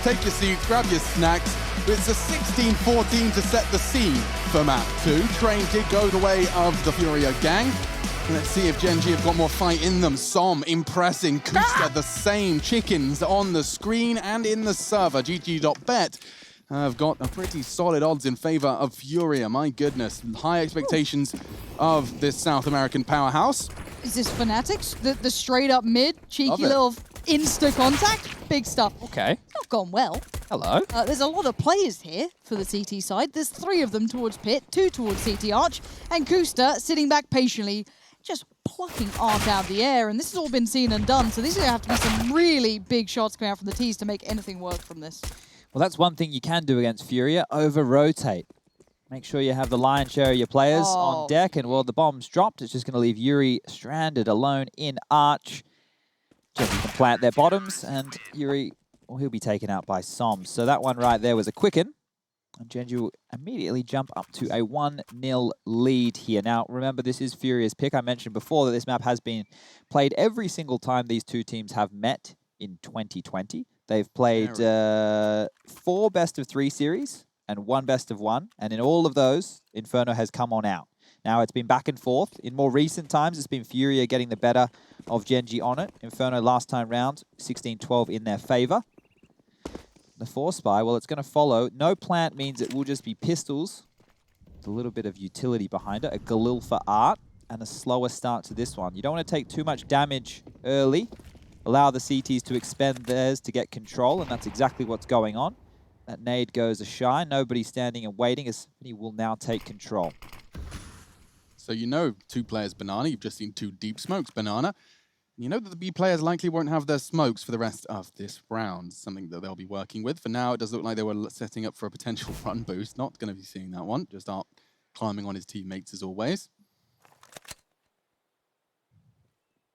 take your seats, grab your snacks. It's a 16-14 to set the scene for map 2. Train did go the way of the FURIA gang. Let's see if Gen.G have got more fight in them. Som impressing Kusta, the same chickens on the screen and in the server. GG.bet have got a pretty solid odds in favor of FURIA. My goodness, high expectations of this South American powerhouse. Is this Fanatics? The straight up mid, cheeky little insta contact? Big stuff. Okay. Not gone well. Hello. There's a lot of players here for the CT side. There's 3 of them towards Pit, 2 towards CT Arch, and Kusta sitting back patiently, just plucking Arch out of the air. And this has all been seen and done, so these are going to have to be some really big shots coming out from the T's to make anything work from this. Well, that's one thing you can do against FURIA, over-rotate. Make sure you have the lion's share of your players on deck, and while the bomb's dropped, it's just going to leave Yuri stranded alone in Arch. Gen.G can plant their bottoms, and Yuri, well, he'll be taken out by Som. So that one right there was a quicken, and Gen.G will immediately jump up to a 1-0 lead here. Now, remember, this is FURIA's pick. I mentioned before that this map has been played every single time these two teams have met in 2020. They've played 4 best-of-3 series and 1 best-of-1, and in all of those, Inferno has come on out. Now, it's been back and forth. In more recent times, it's been FURIA getting the better of Gen.G on it. Inferno last time round, 16-12 in their favor. The 4-spy, well, it's going to follow. No plant means it will just be pistols. With a little bit of utility behind it. A Galil for Art, and a slower start to this one. You don't want to take too much damage early. Allow the CTs to expend theirs to get control, and that's exactly what's going on. That nade goes shy. Nobody standing and waiting, as he will now take control. So you know 2 players Banana. You've just seen 2 deep smokes Banana. You know that the B players likely won't have their smokes for the rest of this round, something that they'll be working with. For now, it does look like they were setting up for a potential run boost. Not going to be seeing that one. Just Art climbing on his teammates as always.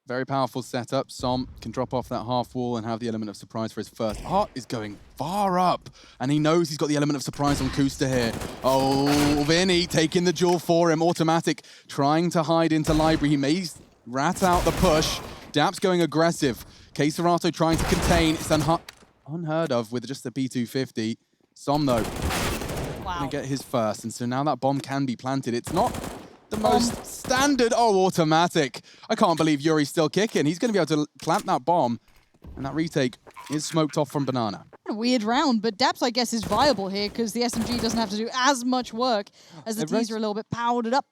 Very powerful setup. Som can drop off that half wall and have the element of surprise for his first. Art is going far up, and he knows he's got the element of surprise on Kusta here. Oh, Vinny taking the duel for him. Automatic trying to hide into library. He may rat out the push. Dap's going aggressive. Keserato trying to contain. It's unheard of with just a P250. Som, though, gonna get his first, and so now that bomb can be planted. It's not the most standard. Oh, automatic. I can't believe Yuri's still kicking. He's going to be able to plant that bomb, and that retake is smoked off from Banana. A weird round, but Daps, I guess, is viable here because the SMG doesn't have to do as much work as the T's are a little bit powdered up.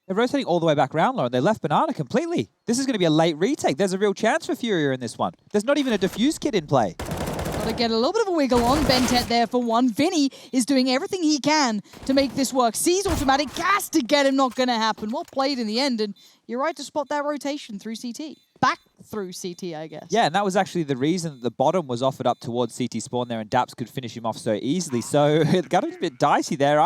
They're rotating all the way back round, Lauren. They left Banana completely. This is going to be a late retake. There's a real chance for FURIA in this one. There's not even a defuse kit in play. Got to get a little bit of a wiggle on. Bentet there for one. Vinny is doing everything he can to make this work. Sees automatic, gas to get him, not going to happen. Well played in the end, and you're right to spot that rotation through CT. Back through CT, I guess. Yeah, and that was actually the reason that the bottom was offered up towards CT spawn there, and Daps could finish him off so easily. So it got a bit dicey there.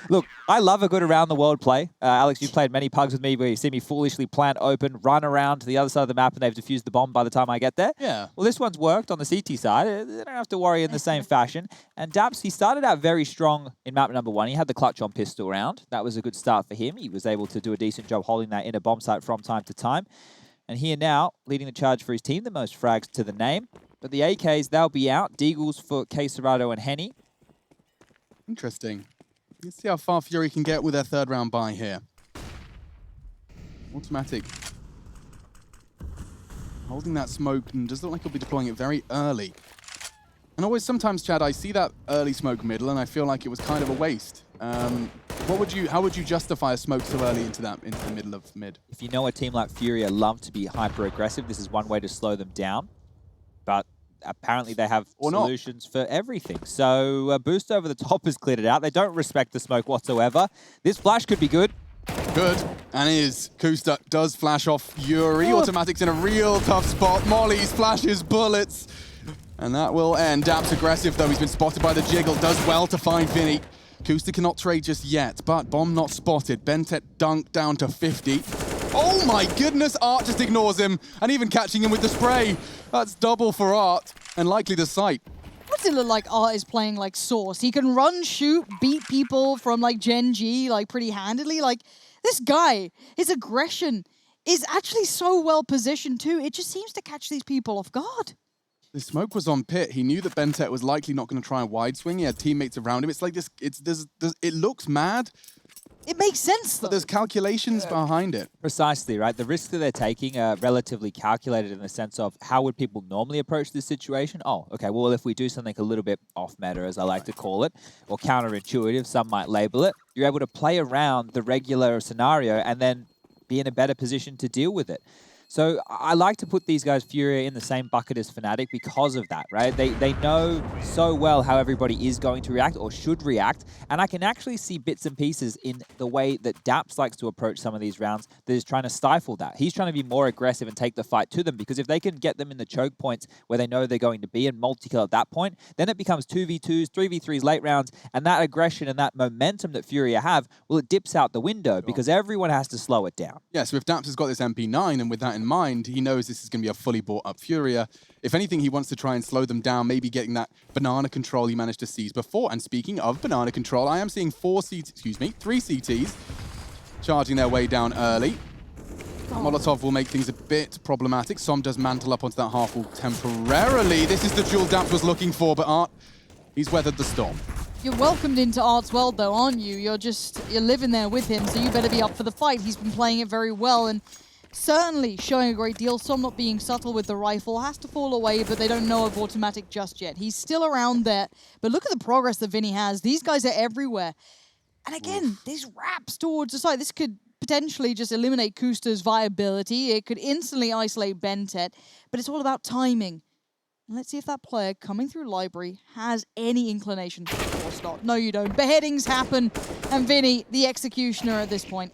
Look, I love a good around-the-world play. Alex, you've played many pugs with me where you see me foolishly plant open, run around to the other side of the map, and they've defused the bomb by the time I get there. Yeah. Well, this one's worked on the CT side. They don't have to worry in the same fashion. And Daps, he started out very strong in map number 1. He had the clutch on pistol round. That was a good start for him. He was able to do a decent job holding that inner bomb site from time to time. And here now, leading the charge for his team, the most frags to the name. But the AKs, they'll be out. Deagles for Keserato and Henny. Interesting. Let's see how far FURIA can get with their 3rd round bye here. Automatic. Holding that smoke, and does look like he'll be deploying it very early. And always, sometimes, Chad, I see that early smoke middle, and I feel like it was kind of a waste. How would you justify a smoke so early into the middle of mid? If you know a team like FURIA love to be hyper-aggressive, this is one way to slow them down. But apparently they have solutions for everything. So a boost over the top has cleared it out. They don't respect the smoke whatsoever. This flash could be good. Good, and is. Kusta does flash off Yuri. Automatic's in a real tough spot. Molly's flashes bullets. And that will end. Daps aggressive, though. He's been spotted by the jiggle. Does well to find Vinny. Kusta cannot trade just yet, but bomb not spotted. Bentet dunked down to 50. Oh my goodness, Art just ignores him, and even catching him with the spray. That's double for Art, and likely the sight. What's it look like Art is playing like Source? He can run, shoot, beat people from like Gen.G like pretty handedly. Like this guy, his aggression is actually so well positioned too. It just seems to catch these people off guard. The smoke was on Pit. He knew that Bentet was likely not going to try a wide swing. He had teammates around him. It's like this. It looks mad. It makes sense, though. But there's calculations behind it. Precisely, right? The risks that they're taking are relatively calculated in the sense of how would people normally approach this situation? Oh, okay, well, if we do something a little bit off meta, as I like to call it, or counterintuitive, some might label it, you're able to play around the regular scenario and then be in a better position to deal with it. So I like to put these guys, FURIA, in the same bucket as Fnatic because of that, right? They know so well how everybody is going to react or should react, and I can actually see bits and pieces in the way that Daps likes to approach some of these rounds that is trying to stifle that. He's trying to be more aggressive and take the fight to them, because if they can get them in the choke points where they know they're going to be and multi-kill at that point, then it becomes 2v2s, 3v3s late rounds, and that aggression and that momentum that FURIA have, well, it dips out the window because everyone has to slow it down. Yeah, so if Daps has got this MP9, and with that in mind, he knows this is going to be a fully bought up FURIA. If anything, he wants to try and slow them down, maybe getting that banana control he managed to seize before. And speaking of banana control, I am seeing three CTs charging their way down early. Molotov will make things a bit problematic. Som does mantle up onto that half wall temporarily. This is the duel Daps was looking for, but Art, he's weathered the storm. You're welcomed into Art's world, though, aren't you? You're living there with him, so you better be up for the fight. He's been playing it very well, and certainly showing a great deal. Some not being subtle with the rifle. Has to fall away, but they don't know of automatic just yet. He's still around there. But look at the progress that Vinny has. These guys are everywhere. And again, these wraps towards the side. This could potentially just eliminate Kusta's viability. It could instantly isolate Bentet. But it's all about timing. And let's see if that player coming through library has any inclination to force stop. No, you don't. Beheadings happen. And Vinny, the executioner at this point.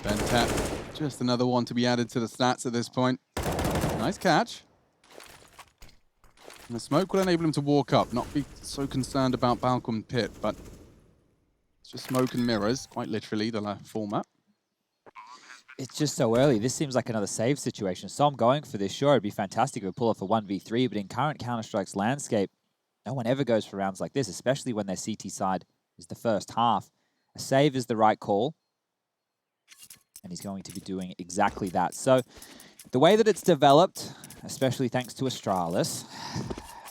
Bentet. Just another one to be added to the stats at this point. Nice catch. And the smoke will enable him to walk up, not be so concerned about Balcom Pit, but it's just smoke and mirrors, quite literally, the format. It's just so early. This seems like another save situation. So I'm going for this. Sure, it'd be fantastic if we pull off a 1v3, but in current Counter-Strike's landscape, no one ever goes for rounds like this, especially when their CT side is the first half. A save is the right call. And he's going to be doing exactly that. So the way that it's developed, especially thanks to Astralis,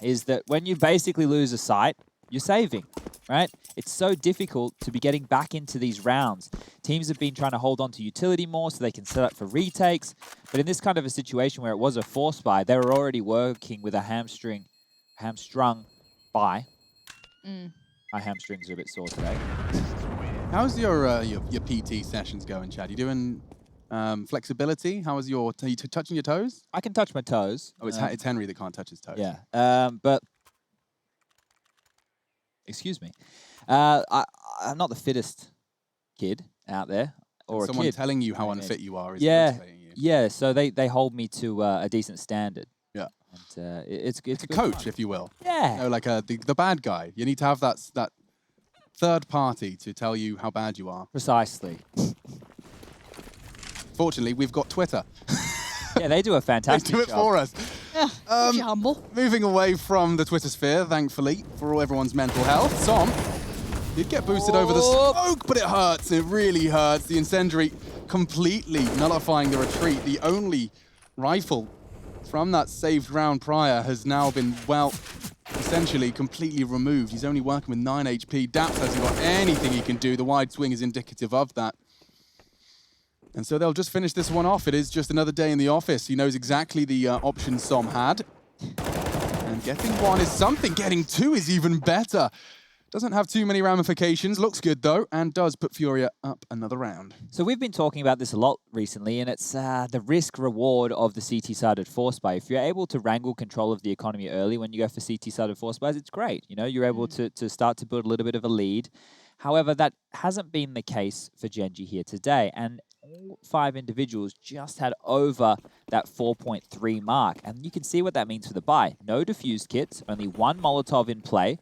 is that when you basically lose a site, you're saving, right? It's so difficult to be getting back into these rounds. Teams have been trying to hold on to utility more so they can set up for retakes. But in this kind of a situation where it was a force buy, they were already working with a hamstrung buy. My hamstrings are a bit sore today. How's your PT sessions going, Chad? You doing flexibility? How is are you touching your toes? I can touch my toes. Oh, it's Henry that can't touch his toes. Yeah, but excuse me, I'm not the fittest kid out there, or someone a kid telling you how unfit you are is motivating you. Yeah. So they hold me to a decent standard. Yeah, and it's a coach, if you will. Yeah, you know, like the bad guy. You need to have that third party to tell you how bad you are. Precisely. Fortunately, we've got Twitter. Yeah, they do a fantastic job. They do it for us. Yeah, humble. Moving away from the Twitter sphere, thankfully, for everyone's mental health, Som did get boosted over the smoke, but it hurts. It really hurts. The incendiary completely nullifying the retreat. The only rifle from that saved round prior has now been, well, essentially completely removed. He's only working with 9 HP. Daps hasn't got anything he can do. The wide swing is indicative of that. And so they'll just finish this one off. It is just another day in the office. He knows exactly the options Som had. And getting one is something. Getting two is even better. Doesn't have too many ramifications. Looks good, though, and does put FURIA up another round. So we've been talking about this a lot recently, and it's the risk-reward of the CT-sided force buy. If you're able to wrangle control of the economy early when you go for CT-sided force buys, it's great. You know, you're able to start to build a little bit of a lead. However, that hasn't been the case for Gen.G here today, and all 5 individuals just had over that 4.3 mark. And you can see what that means for the buy. No defused kits, only 1 Molotov in play,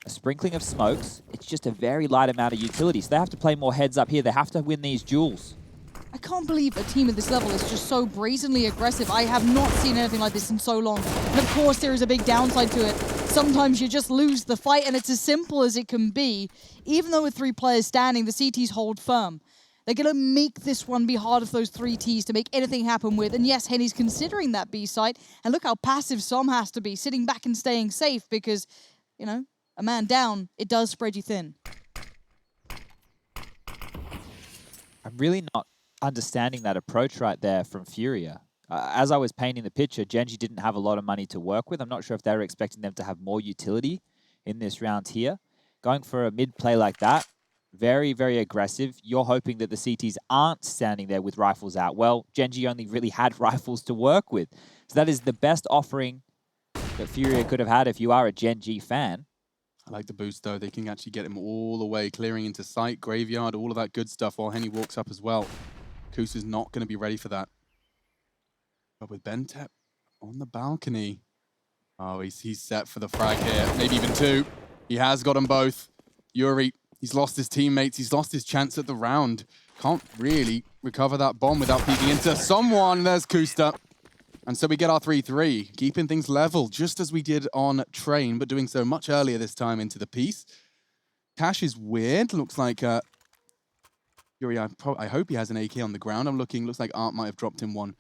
a sprinkling of smokes. It's just a very light amount of utility. So they have to play more heads up here. They have to win these duels. I can't believe a team at this level is just so brazenly aggressive. I have not seen anything like this in so long. And of course, there is a big downside to it. Sometimes you just lose the fight, and it's as simple as it can be. Even though with 3 players standing, the CTs hold firm. They're going to make this one be harder for those 3 Ts to make anything happen with. And yes, Henny's considering that B site. And look how passive Som has to be, sitting back and staying safe because, you know, a man down, it does spread you thin. I'm really not understanding that approach right there from FURIA. As I was painting the picture, Gen.G didn't have a lot of money to work with. I'm not sure if they were expecting them to have more utility in this round here. Going for a mid play like that, very, very aggressive. You're hoping that the CTs aren't standing there with rifles out. Well, Gen.G only really had rifles to work with. So that is the best offering that FURIA could have had if you are a Gen.G fan. I like the boost, though. They can actually get him all the way, clearing into sight, graveyard, all of that good stuff while Henny walks up as well. Kus is not going to be ready for that. But with Bentep on the balcony. Oh, he's set for the frag here. Maybe even 2. He has got them both. Yuri, he's lost his teammates. He's lost his chance at the round. Can't really recover that bomb without peeking into someone. There's Kusta. And so we get our 3-3, keeping things level, just as we did on Train, but doing so much earlier this time into the piece. Cash is weird. Looks like Yuri, I hope he has an AK on the ground. I'm looking, looks like Art might have dropped him one.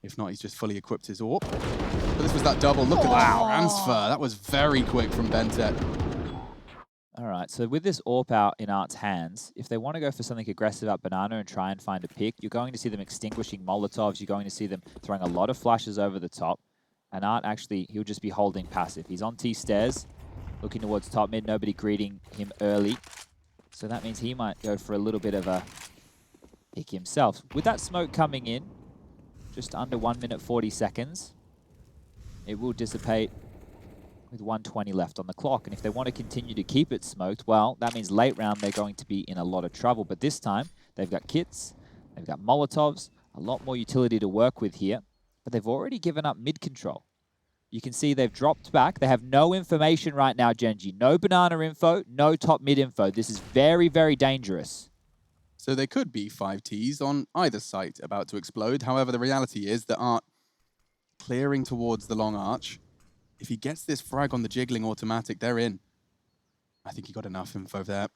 If not, he's just fully equipped his AWP. But this was that double. Look at that transfer. That was very quick from Bentep. All right, so with this AWP out in Art's hands, if they want to go for something aggressive at Banana and try and find a pick, you're going to see them extinguishing Molotovs. You're going to see them throwing a lot of flashes over the top. And Art actually, he'll just be holding passive. He's on T stairs, looking towards top mid, nobody greeting him early. So that means he might go for a little bit of a pick himself. With that smoke coming in, just under 1 minute 40 seconds, it will dissipate with 1:20 left on the clock. And if they want to continue to keep it smoked, well, that means late round they're going to be in a lot of trouble. But this time, they've got kits, they've got Molotovs, a lot more utility to work with here. But they've already given up mid control. You can see they've dropped back. They have no information right now, Gen.G. No banana info, no top mid info. This is very, very dangerous. So there could be 5 Ts on either site about to explode. However, the reality is that Art clearing towards the long arch. If he gets this frag on the jiggling automatic, they're in. I think he got enough info there.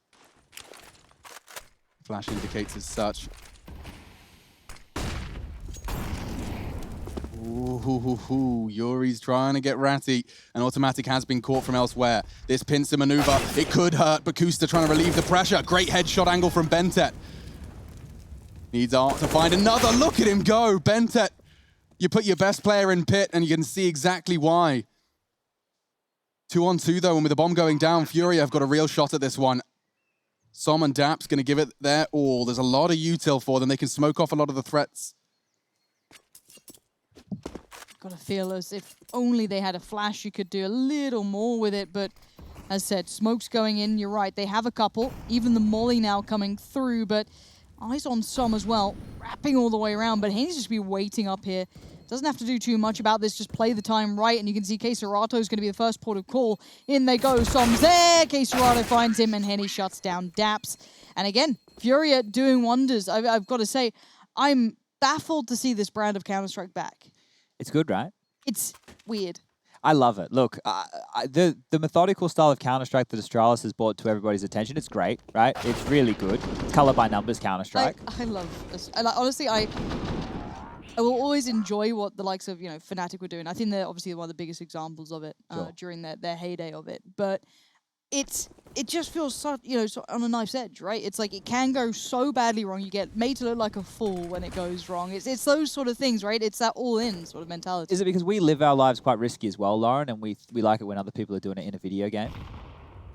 Flash indicates as such. Ooh, Yuri's trying to get ratty. An automatic has been caught from elsewhere. This pincer maneuver, it could hurt, but Kusta trying to relieve the pressure. Great headshot angle from Bentep. Needs Art to find another. Look at him go, Bentep. You put your best player in pit and you can see exactly why. 2-on-2 though, and with the bomb going down, FURIA have got a real shot at this one. Som and Dap's going to give it their all. There's a lot of util for them. They can smoke off a lot of the threats. Got to feel as if only they had a flash, you could do a little more with it. But as said, smoke's going in. You're right. They have a couple. Even the molly now coming through. But eyes on Som as well, wrapping all the way around. But Haynes just be waiting up here. Doesn't have to do too much about this, just play the time right, and you can see Keserato is going to be the first port of call. In they go, Som's there, Keserato finds him, and Henny shuts down Daps. And again, FURIA doing wonders. I've got to say, I'm baffled to see this brand of Counter-Strike back. It's good, right? It's weird. I love it. Look, the methodical style of Counter-Strike that Astralis has brought to everybody's attention, it's great, right? It's really good. Color by numbers Counter-Strike. I love this. Honestly, I will always enjoy what the likes of, Fnatic were doing. I think they're obviously one of the biggest examples of it during their heyday of it. But it just feels so on a knife's edge, right? It's like it can go so badly wrong. You get made to look like a fool when it goes wrong. It's those sort of things, right? It's that all-in sort of mentality. Is it because we live our lives quite risky as well, Lauren, and we like it when other people are doing it in a video game?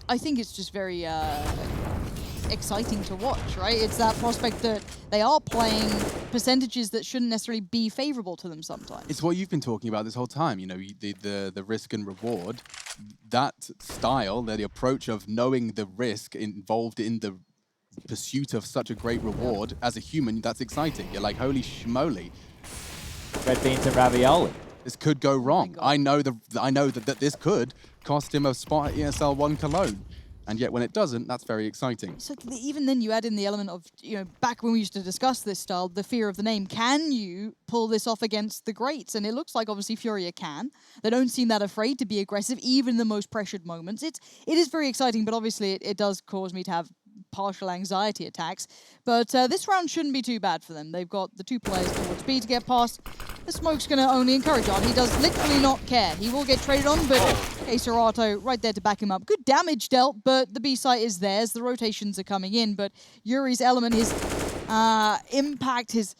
I think it's just very exciting to watch, right? It's that prospect that they are playing percentages that shouldn't necessarily be favorable to them sometimes. It's what you've been talking about this whole time, the risk and reward. That style, the approach of knowing the risk involved in the pursuit of such a great reward, as a human, that's exciting. You're like, holy schmoly. Red beans and ravioli. This could go wrong. I know that this could cost him a spot at ESL One Cologne. And yet when it doesn't, that's very exciting. So even then you add in the element of, back when we used to discuss this style, the fear of the name. Can you pull this off against the greats? And it looks like obviously FURIA can. They don't seem that afraid to be aggressive, even in the most pressured moments. It is very exciting, but obviously it does cause me to have partial anxiety attacks. But this round shouldn't be too bad for them. They've got the 2 players towards B to get past. The smoke's going to only encourage on. He does literally not care. He will get traded on, but Acerato right there to back him up. Good damage dealt, but the B site is theirs. The rotations are coming in, but Yuri's element, his impact, his...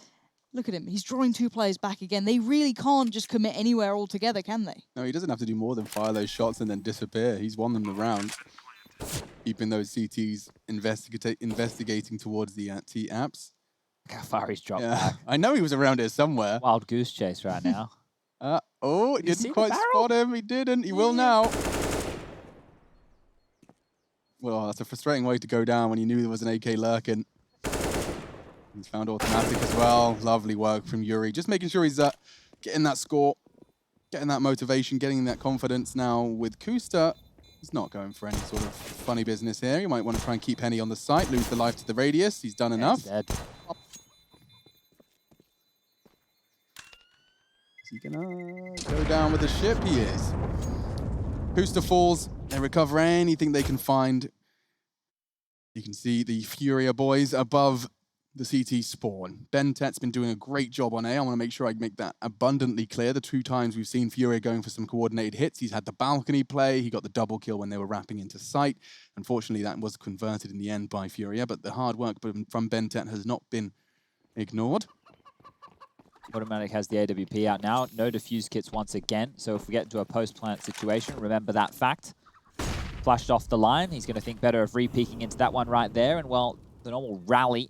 Look at him. He's drawing 2 players back again. They really can't just commit anywhere altogether, can they? No, he doesn't have to do more than fire those shots and then disappear. He's won them the round. Keeping those CTs investigating towards the T-apps. Look how far he's dropped Yeah, back. I know he was around here somewhere. Wild goose chase right now. Oh, he Did you see didn't the quite barrel? spot him. He didn't. He will now. Well, that's a frustrating way to go down when you knew there was an AK lurking. He's found automatic as well. Lovely work from Yuri. Just making sure he's getting that score, getting that motivation, getting that confidence now with Kusta. He's not going for any sort of funny business here. You might want to try and keep Henny on the site, lose the life to the radius. He's done enough. He's dead. Is he gonna go down with the ship? He is. Kusta falls. They recover anything they can find. You can see the FURIA boys above the CT spawn. Ben.Tet's been doing a great job on A. I want to make sure I make that abundantly clear. The 2 times we've seen FURIA going for some coordinated hits, he's had the balcony play. He got the double kill when they were wrapping into sight. Unfortunately, that was converted in the end by FURIA, but the hard work from Ben.Tet has not been ignored. Automatic has the AWP out now. No defuse kits once again. So if we get into a post-plant situation, remember that fact. Flashed off the line. He's going to think better of re-peeking into that one right there. And, well, the normal rally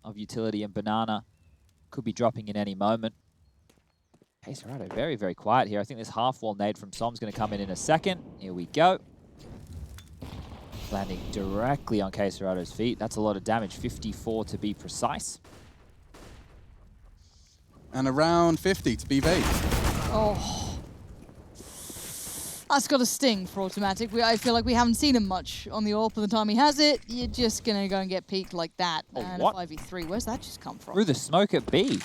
of utility and banana could be dropping in any moment. Acerato very, very quiet here. I think this half-wall nade from Som's going to come in a second. Here we go. Landing directly on Acerato's feet. That's a lot of damage. 54 to be precise. And around 50 to be vague. Oh. That's got a sting for automatic. I feel like we haven't seen him much on the AWP, and the time he has it, you're just going to go and get peeked like that. Oh, and what? a 5v3, where's that just come from? Through the smoke at B.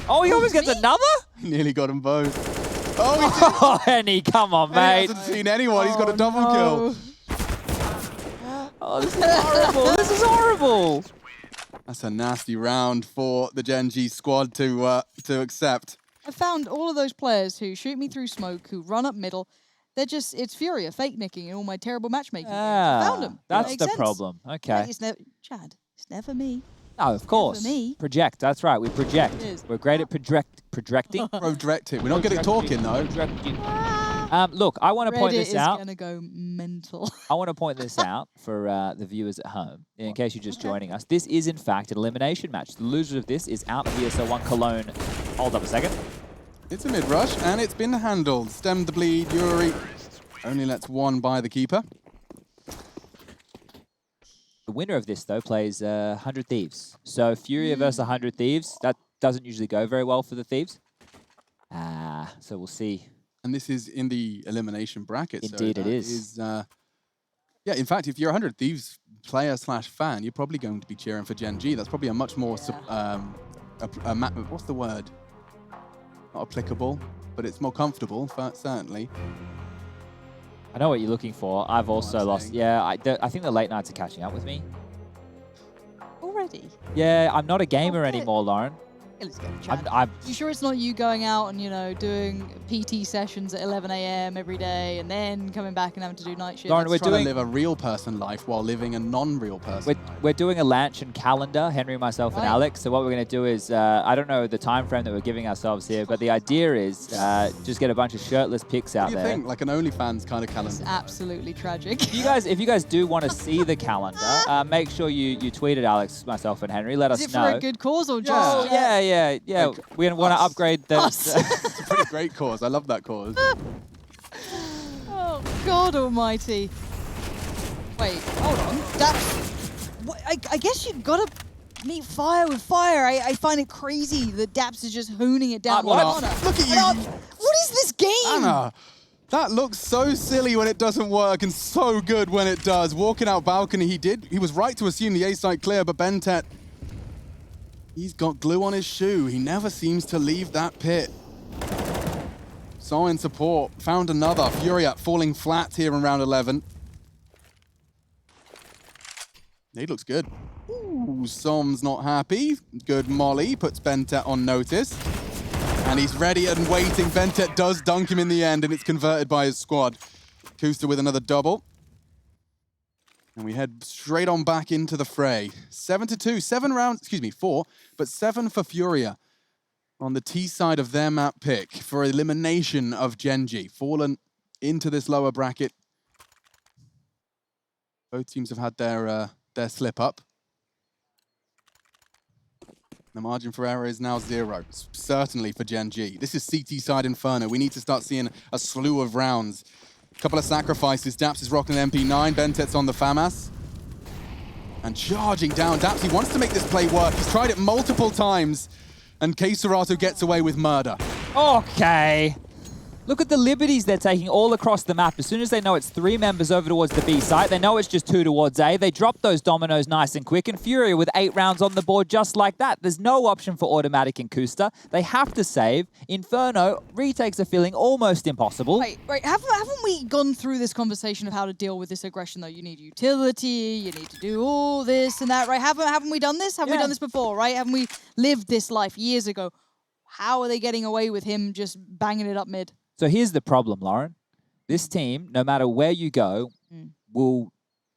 Oh, he almost gets me? another? He nearly got them both. Oh, he did. Oh, Henny, come on, He mate. hasn't seen anyone. He's got a double kill. Oh, this is horrible. This is horrible. That's a nasty round for the Gen.G squad to accept. I found all of those players who shoot me through smoke, who run up middle. They're just, it's FURIA, fake nicking in all my terrible matchmaking games. I found them. That's the problem. Okay. It's never, Chad, it's never me. No, of course. me. Project. That's right. We project. It is. We're great at projecting. Projecting. We're not good at talking though. Projecting. Look, I want to point this out. Reddit is going to go mental. I want to point this out for the viewers at home, in case you're just joining us. This is, in fact, an elimination match. The loser of this is out of ESL One Cologne. Hold up a second. It's a mid-rush, and it's been handled. Stemmed the bleed. Yuri only lets one by the keeper. The winner of this, though, plays 100 Thieves. So FURIA versus 100 Thieves, that doesn't usually go very well for the Thieves. So we'll see. And this is in the elimination bracket. Indeed, so it is. Yeah, in fact, if you're a 100 Thieves player / fan, you're probably going to be cheering for Gen.G. That's probably a much more, what's the word? Not applicable, but it's more comfortable, certainly. I know what you're looking for. I've also lost. saying. Yeah, I think the late nights are catching up with me. Already? Yeah, I'm not a gamer Okay. anymore, Lauren. Yeah, let's go, Chad. I'm You sure it's not you going out and, you know, doing PT sessions at 11 a.m. every day and then coming back and having to do night shift? Lauren, we're Trying doing to live a real person life while living a non-real person life. we're doing a Lanchin calendar, Henry, myself, and Right. Alex. So what we're going to do is, I don't know the time frame that we're giving ourselves here, but the idea is just get a bunch of shirtless pics What out do you there. think? Like an OnlyFans kind of It's calendar. absolutely tragic. If you guys do want to see the calendar, make sure you tweet at Alex, myself, and Henry. Let Is us it for know. a good cause or Yeah. just... Oh, yeah. Like We want to us. upgrade the. Us. It's a pretty great cause. I love that cause. Oh, God almighty. Wait, hold on. I guess you've got to meet fire with fire. I find it crazy that Daps is just hooning it down. What? Anna. Look at you. Anna, what is this game? Anna, that looks so silly when it doesn't work and so good when it does. Walking out balcony, he was right to assume the A site clear, but Ben.Tet, he's got glue on his shoe. He never seems to leave that pit. So in support, found another. FURIA falling flat here in round 11. Nade looks good. Ooh, Som's not happy. Good molly, puts Bentet on notice. And he's ready and waiting. Bentet does dunk him in the end, and it's converted by his squad. Kusta with another double. And we head straight on back into the fray. 7-2, 7 rounds, excuse me, 4, but 7 for FURIA on the T side of their map pick for elimination of Gen.G. Fallen into this lower bracket. Both teams have had their slip up. The margin for error is now 0, certainly for Gen.G. This is CT side Inferno. We need to start seeing a slew of rounds. Couple of sacrifices. Daps is rocking an MP9. Bentet's on the FAMAS. And charging down. Daps, he wants to make this play work. He's tried it multiple times. And Serato gets away with murder. Okay. Look at the liberties they're taking all across the map. As soon as they know it's 3 members over towards the B site, they know it's just 2 towards A. They drop those dominoes nice and quick, and FURIA with 8 rounds on the board just like that. There's no option for automatic in Kusta. They have to save. Inferno, retakes are feeling almost impossible. Right. Haven't we gone through this conversation of how to deal with this aggression, though? You need utility, you need to do all this and that, right? Haven't we done this? Have we done this before, right? Haven't we lived this life years ago? How are they getting away with him just banging it up mid? So here's the problem, Lauren. This team, no matter where you go, will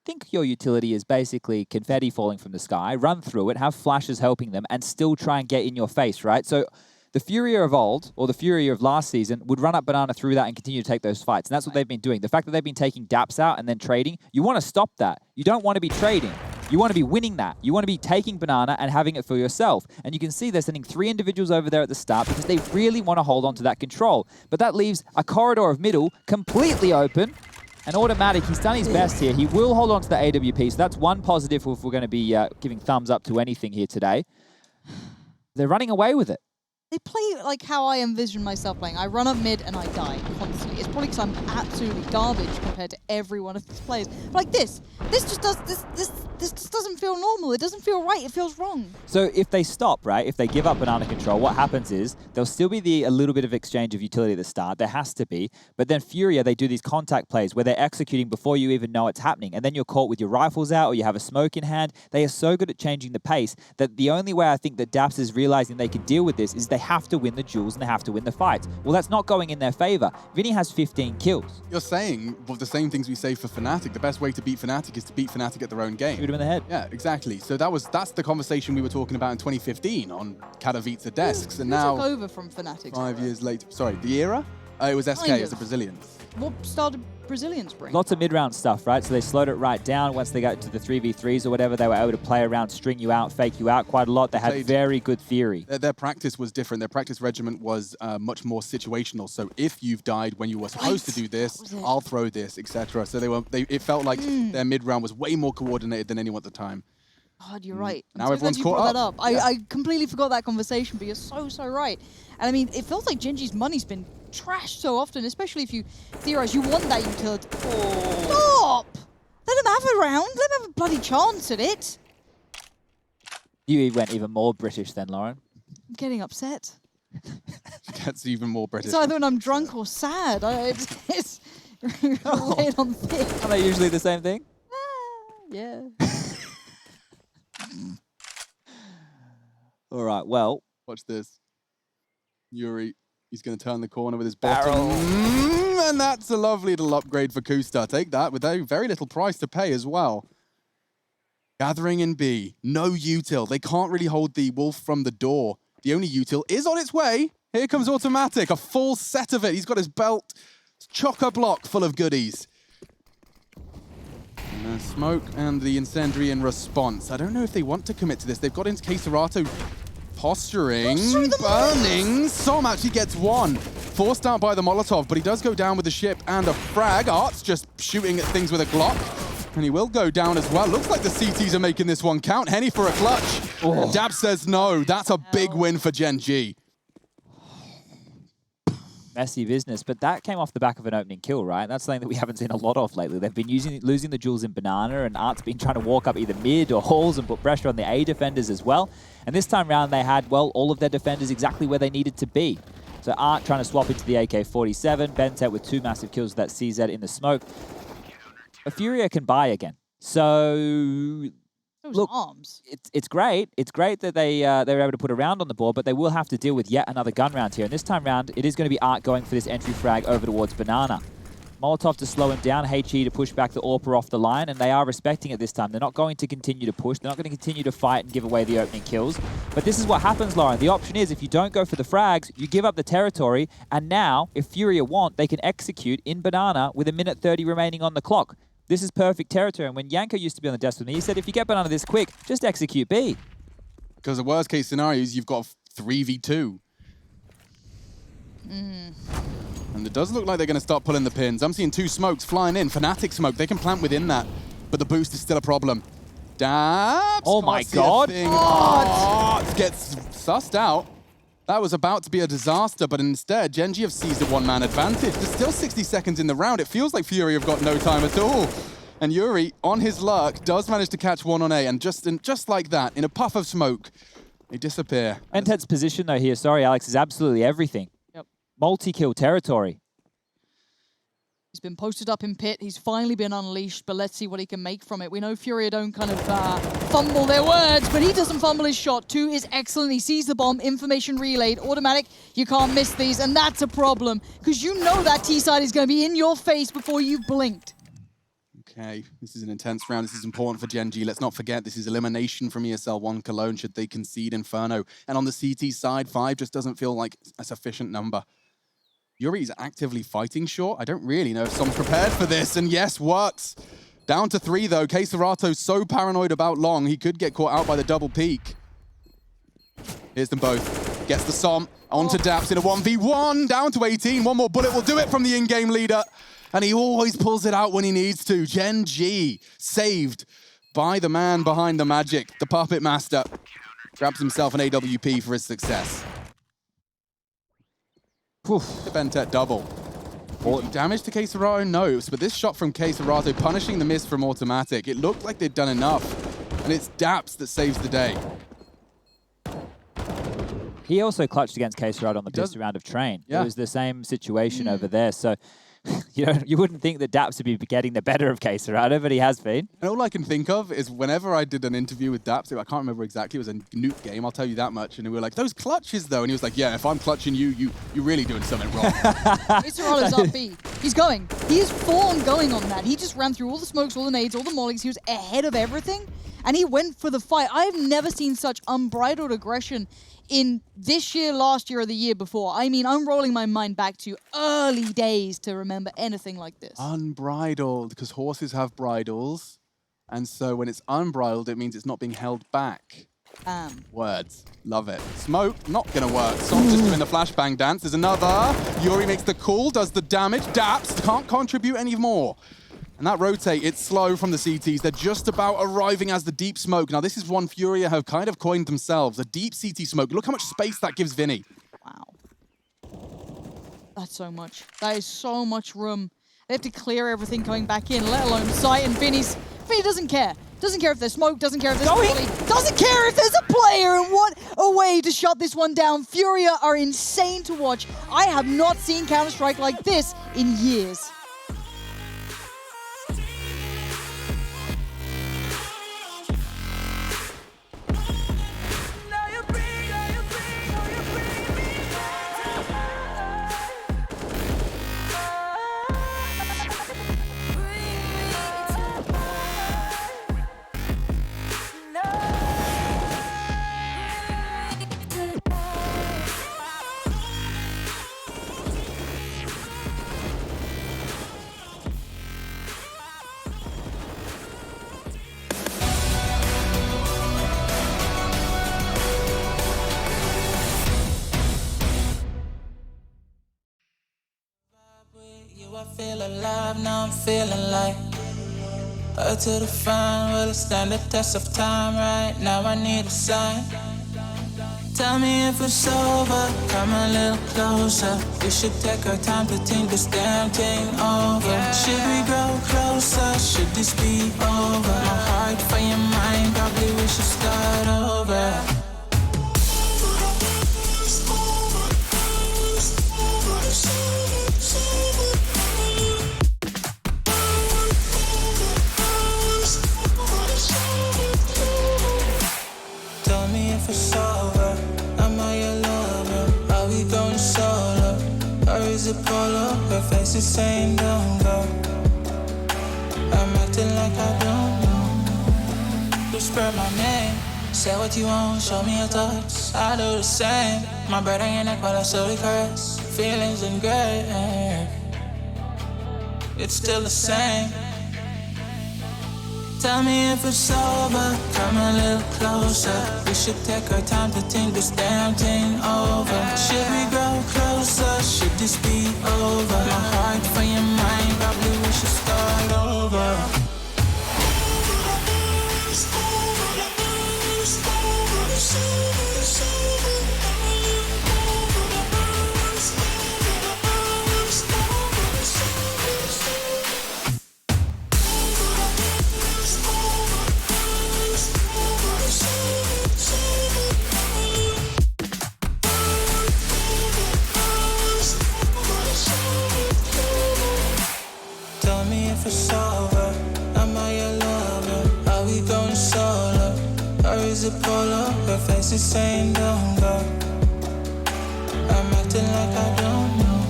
think your utility is basically confetti falling from the sky, run through it, have flashes helping them, and still try and get in your face, right? So the FURIA of old, or the FURIA of last season, would run up Banana through that and continue to take those fights. And that's what they've been doing. The fact that they've been taking daps out and then trading, you want to stop that. You don't want to be trading. You want to be winning that. You want to be taking Banana and having it for yourself. And you can see they're sending 3 individuals over there at the start because they really want to hold on to that control. But that leaves a corridor of middle completely open. And automatic, he's done his best here. He will hold on to the AWP. So that's one positive if we're going to be giving thumbs up to anything here today. They're running away with it. They play like how I envision myself playing. I run up mid and I die constantly. It's probably because I'm absolutely garbage compared to every one of these players. But like this just doesn't feel normal. It doesn't feel right. It feels wrong. So if they stop, right, if they give up Banana control, what happens is there'll still be a little bit of exchange of utility at the start. There has to be. But then FURIA, they do these contact plays where they're executing before you even know it's happening. And then you're caught with your rifles out or you have a smoke in hand. They are so good at changing the pace that the only way I think that Daps is realizing they can deal with this is they have to win the duels and they have to win the fights. Well, that's not going in their favor. Vinny has 15 kills. You're saying the same things we say for Fnatic. The best way to beat Fnatic is to beat Fnatic at their own game. Shoot him in the head. Yeah, exactly. So that's the conversation we were talking about in 2015 on Katowice desks, and now took over from Fnatic 5 years later. Sorry, the era? It was SK, it was the Brazilians. What started Brazilians bring? Lots of mid-round stuff, right? So they slowed it right down. Once they got to the 3v3s or whatever, they were able to play around, string you out, fake you out quite a lot. They had very good theory. Their practice was different. Their practice regiment was much more situational. So if you've died when you were supposed to do this, I'll throw this, etc. So it felt like their mid-round was way more coordinated than anyone at the time. God, you're right. Now everyone's caught up. I completely forgot that conversation, but you're so right. And I mean, it feels like Gen.G's money's been trashed so often, especially if you theorize you want that utility. Oh. Stop! Let them have a round. Let them have a bloody chance at it. You went even more British then, Lauren. I'm getting upset. Gets even more British. It's either when I'm drunk or sad. It's laid on thick. Are they usually the same thing? Yeah. All right, well. Watch this. Yuri, he's going to turn the corner with his barrel. And that's a lovely little upgrade for Kusta. Take that with a very little price to pay as well. Gathering in B. No util. They can't really hold the wolf from the door. The only util is on its way. Here comes Automatic. A full set of it. He's got his belt. Chock-a-block full of goodies. And smoke and the incendiary in response. I don't know if they want to commit to this. They've got into Serato posturing, burning. Som actually gets one. Forced out by the Molotov, but he does go down with the ship and a frag. Art's just shooting at things with a Glock. And he will go down as well. Looks like the CTs are making this one count. Henny for a clutch. Oh. Dab says no. That's a big win for Gen.G. Messy business, but that came off the back of an opening kill, right? That's something that we haven't seen a lot of lately. They've been losing the jewels in Banana, and Art's been trying to walk up either mid or halls and put pressure on the A defenders as well. And this time round, they had, well, all of their defenders exactly where they needed to be. So Art trying to swap into the AK-47, Bentet with 2 massive kills with that CZ in the smoke. A FURIA can buy again. So Those Look, arms. it's great. It's great that they're able to put a round on the board, but they will have to deal with yet another gun round here. And this time round, it is going to be Art going for this entry frag over towards Banana. Molotov to slow him down, HE to push back the AWPer off the line, and they are respecting it this time. They're not going to continue to push. They're not going to continue to fight and give away the opening kills. But this is what happens, Lauren. The option is, if you don't go for the frags, you give up the territory, and now, if FURIA want, they can execute in Banana with 1:30 remaining on the clock. This is perfect territory, and when Yanko used to be on the desk with me, he said, if you get Banana this quick, just execute B. Because the worst case scenario is you've got 3v2. And it does look like they're going to start pulling the pins. I'm seeing 2 smokes flying in. Fnatic smoke. They can plant within that. But the boost is still a problem. Dabs. Oh my God. Gets sussed out. That was about to be a disaster, but instead, Gen.G have seized a one-man advantage. There's still 60 seconds in the round. It feels like FURIA have got no time at all. And Yuri, on his luck, does manage to catch one on A. And just like that, in a puff of smoke, they disappear. Mented's position, though, here, sorry, Alex, is absolutely everything. Multi-kill territory. He's been posted up in pit. He's finally been unleashed, but let's see what he can make from it. We know FURIA don't kind of fumble their words, but he doesn't fumble his shot. 2 is excellent. He sees the bomb, information relayed, automatic. You can't miss these, and that's a problem, because you know that T-side is going to be in your face before you've blinked. Okay, this is an intense round. This is important for Gen.G. Let's not forget, this is elimination from ESL One Cologne should they concede Inferno. And on the CT side, 5 just doesn't feel like a sufficient number. Yuri's actively fighting short. I don't really know if Som's prepared for this, and yes, works. Down to 3, though. Keisarato's so paranoid about Long, he could get caught out by the double peek. Here's them both. Gets the Som, onto Daps in a 1v1, down to 18. One more bullet will do it from the in-game leader, and he always pulls it out when he needs to. Gen.G saved by the man behind the magic, the Puppet Master. Grabs himself an AWP for his success. The Bentet double. Damage to Keisarato? No, but this shot from Keisarato punishing the miss from automatic. It looked like they'd done enough, and it's Daps that saves the day. He also clutched against Keisarado on the best round of Train. Yeah. It was the same situation over there, so you wouldn't think that Daps would be getting the better of Keisarado, but he has been. And all I can think of is whenever I did an interview with Daps, I can't remember exactly, it was a nuke game, I'll tell you that much, and we were like, those clutches though, and he was like, yeah, if I'm clutching you, you're really doing something wrong. Keisarado's up B. He's going. He is full on going on that. He just ran through all the smokes, all the nades, all the mollies. He was ahead of everything, and he went for the fight. I've never seen such unbridled aggression in this year, last year, or the year before. I mean, I'm rolling my mind back to early days to remember anything like this. Unbridled, because horses have bridles, and so when it's unbridled, it means it's not being held back. Words. Love it. Smoke, not gonna work. Som just doing the flashbang dance. There's another. Yuri makes the call, does the damage. Daps can't contribute any more. And that rotate, it's slow from the CTs. They're just about arriving as the deep smoke. Now, this is one FURIA have kind of coined themselves, a deep CT smoke. Look how much space that gives Vinny. Wow. That's so much. That is so much room. They have to clear everything coming back in, let alone sight, and Vinny doesn't care. Doesn't care if there's smoke, doesn't care if there's volley, doesn't care if there's a player, and what a way to shut this one down. FURIA are insane to watch. I have not seen Counter-Strike like this in years. I feel alive, now I'm feeling like up to the fine, will it stand the test of time? Right now I need a sign. Tell me if it's over, come a little closer. We should take our time to think this damn thing over. Should we grow closer, should this be over? My heart for your mind, probably we should start over. a polo, her face is saying don't go. I'm acting like I don't know. Whisper my name, say what you want, show me your thoughts. I do the same. My breath on your neck while I slowly caress. Feelings in gray, it's still the same. Tell me if it's over, come a little closer. We should take our time to think this damn thing over. Should we grow closer? Should this be over? My heart for your mind, probably we should start over. If it's over, am I your lover? Are we going solo? Or is it polo? Her face is saying don't go. I'm acting like I don't know.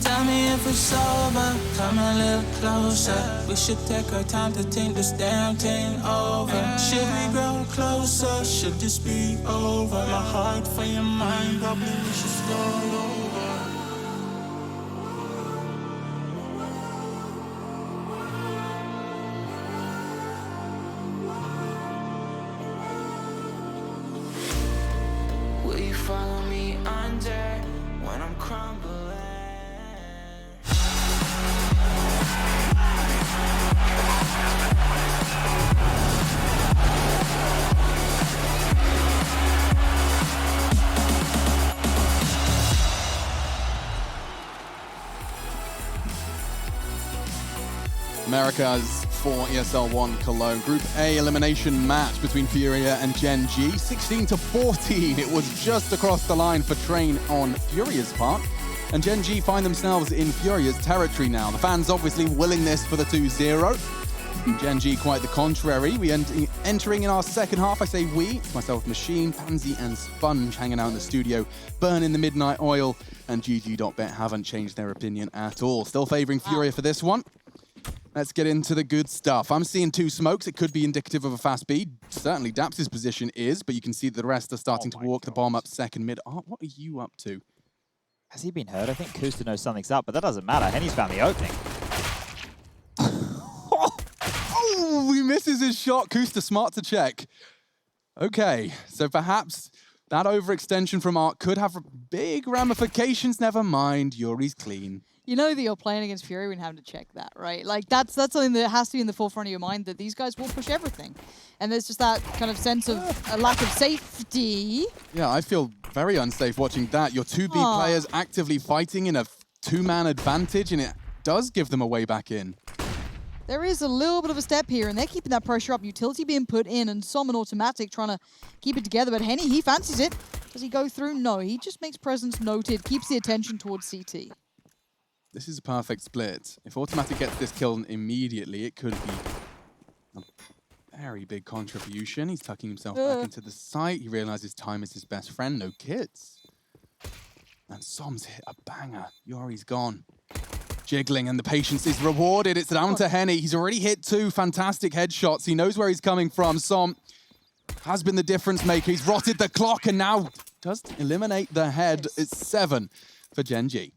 Tell me if it's over, come a little closer. We should take our time to think this damn thing over. Should we grow closer? Should this be over? My heart for your mind, probably we should start over. Will you follow me under when I'm crumbling? America's for ESL One Cologne Group A elimination match between FURIA and Gen.G. 16-14. It was just across the line for Train on FURIA's part. And Gen.G find themselves in FURIA's territory now. The fans obviously willing this for the 2-0. Gen.G quite the contrary. We entering in our second half. I say we. It's myself, Machine, Pansy and Sponge hanging out in the studio, burning the midnight oil. And GG.bet haven't changed their opinion at all. Still favouring FURIA for this one. Let's get into the good stuff. I'm seeing 2 smokes. It could be indicative of a fast B. Certainly Daps' position is, but you can see that the rest are starting to walk the bomb up second mid. Art, what are you up to? Has he been hurt? I think Kusta knows something's up, but that doesn't matter. Henny's found the opening. Oh, he misses his shot. Kusta smart to check. Okay, so perhaps that overextension from Art could have big ramifications. Never mind, Yuri's clean. You know that you're playing against FURIA when having to check that, right? Like, that's something that has to be in the forefront of your mind, that these guys will push everything. And there's just that kind of sense of a lack of safety. Yeah, I feel very unsafe watching that. Your 2B players actively fighting in a 2-man advantage, and it does give them a way back in. There is a little bit of a step here, and they're keeping that pressure up. Utility being put in, and Som and Automatic trying to keep it together. But Henny, he fancies it. Does he go through? No, he just makes presence noted, keeps the attention towards CT. This is a perfect split. If Automatic gets this kill immediately, it could be a very big contribution. He's tucking himself back into the site. He realizes time is his best friend. No kits. And Som's hit a banger. Yori's gone. Jiggling, and the patience is rewarded. It's down to Henny. He's already hit 2 fantastic headshots. He knows where he's coming from. Som has been the difference maker. He's rotted the clock and now does eliminate the head. It's 7 for Gen.G.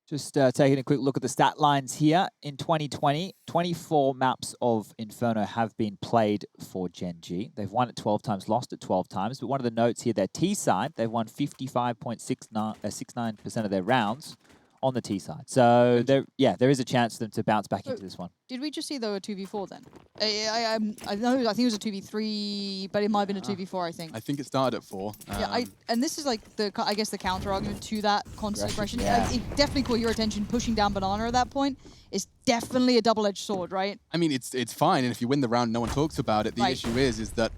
Just taking a quick look at the stat lines here. In 2020, 24 maps of Inferno have been played for Gen.G. They've won it 12 times, lost it 12 times. But one of the notes here, their T side, they've won 55.69% of their rounds on the T side. So there is a chance for them to bounce back into this one. Did we just see, though, a 2v4 then? I know, I think it was a 2v3, but it might have been a 2v4, I think. I think it started at 4. Yeah, and this is like I guess the counter argument to that constant aggression. Yeah. It definitely caught your attention pushing down Banana at that point. It's definitely a double-edged sword, right? I mean, it's fine, and if you win the round, no one talks about it. The issue is that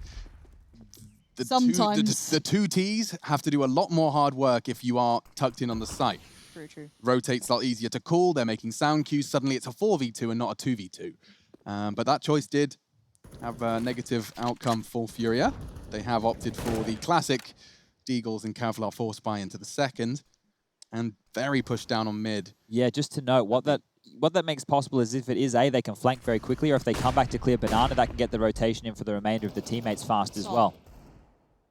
the 2 Ts have to do a lot more hard work if you are tucked in on the site. Very true. Rotate's a lot easier to call. They're making sound cues. Suddenly it's a 4v2 and not a 2v2. But that choice did have a negative outcome for FURIA. They have opted for the classic Deagles and Kevlar force buy into the second. and very pushed down on mid. Yeah, just to note, what that makes possible is if it is A, they can flank very quickly, or if they come back to clear banana, that can get the rotation in for the remainder of the teammates fast as well.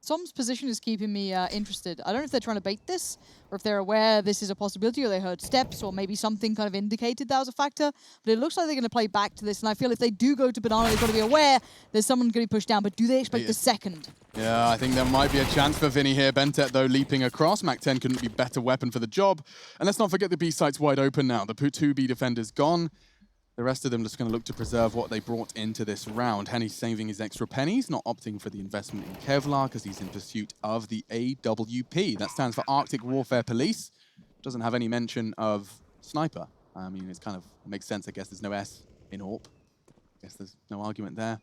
Som's position is keeping me interested. I don't know if they're trying to bait this, or if they're aware this is a possibility, or they heard steps, or maybe something kind of indicated that was a factor. But it looks like they're going to play back to this, and I feel if they do go to banana, they've got to be aware there's someone going to be pushed down. But do they expect the second? Yeah, I think there might be a chance for Vinny here. Bentet, though, leaping across. Mac-10 couldn't be better weapon for the job. And let's not forget the B site's wide open now. The two B defenders gone. The rest of them just going to look to preserve what they brought into this round. Henny's saving his extra pennies, not opting for the investment in Kevlar because he's in pursuit of the AWP. That stands for Arctic Warfare Police. Doesn't have any mention of Sniper. I mean, it's kind of makes sense. I guess there's no S in AWP. I guess there's no argument there.